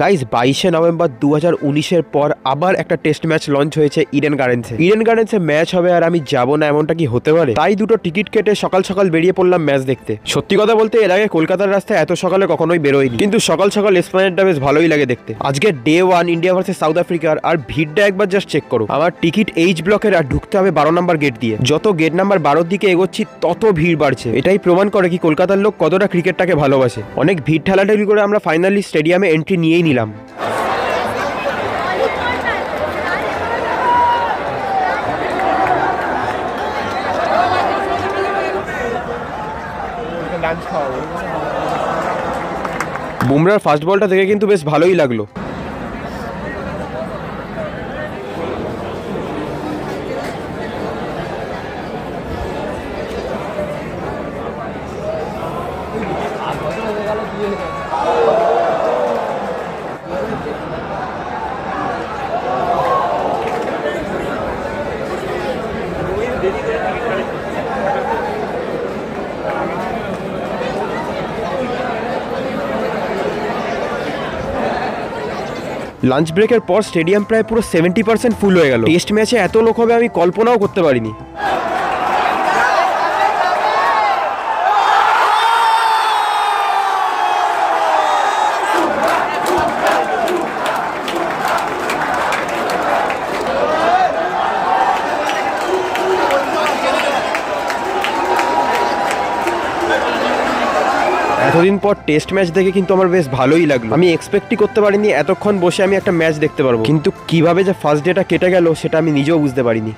Guys 22শে November 2019-এর পর আবার একটা টেস্ট ম্যাচ লঞ্চ হয়েছে ইডেন গার্ডেন্সে ম্যাচ হবে আর আমি যাব না, এমনটা কি হতে পারে? তাই দুটো টিকিট কেটে সকাল সকাল বেরিয়ে পড়লাম ম্যাচ দেখতে। সত্যি কথা বলতে এর আগে কলকাতার রাস্তায় এত সকালে কখনোই বেরোয়নি, কিন্তু সকাল সকাল এসপ্ল্যানেডটা বেশ ভালোই লাগে দেখতে। আজকে ডে 1 ইন্ডিয়া ভার্সেস সাউথ আফ্রিকার, আর ভিড়টা একবার জাস্ট চেক করো। আমার টিকিট এইচ ব্লকের, আর ঢুকতে হবে 12 নম্বর গেট দিয়ে। যত গেট নাম্বার 12-র দিকে এগোচ্ছি তত ভিড় বাড়ছে। এটাই প্রমাণ করে কি কলকাতার লোক কতটা ক্রিকেটটাকে ভালোবাসে। অনেক ভিড় ঠেলাঠেলি করে আমরা ফাইনালি স্টেডিয়ামে এন্ট্রি নিয়েই নিলাম। বুমরার ফার্স্ট বলটা দেখে কিন্তু বেশ ভালোই লাগলো। লাঞ্চ ব্রেকের পর স্টেডিয়াম প্রায় পুরো 70% ফুল হয়ে গেল। টেস্ট ম্যাচে এত লোক হবে আমি কল্পনাও করতে পারিনি। এতদিন পর টেস্ট ম্যাচ দেখে কিন্তু আমার বেশ ভালোই লাগলো। আমি এক্সপেক্টই করতে পারিনি এতক্ষণ বসে আমি একটা ম্যাচ দেখতে পারবো, কিন্তু কিভাবে যে ফার্স্ট ডেটা কেটে গেল সেটা আমি নিজেও বুঝতে পারিনি।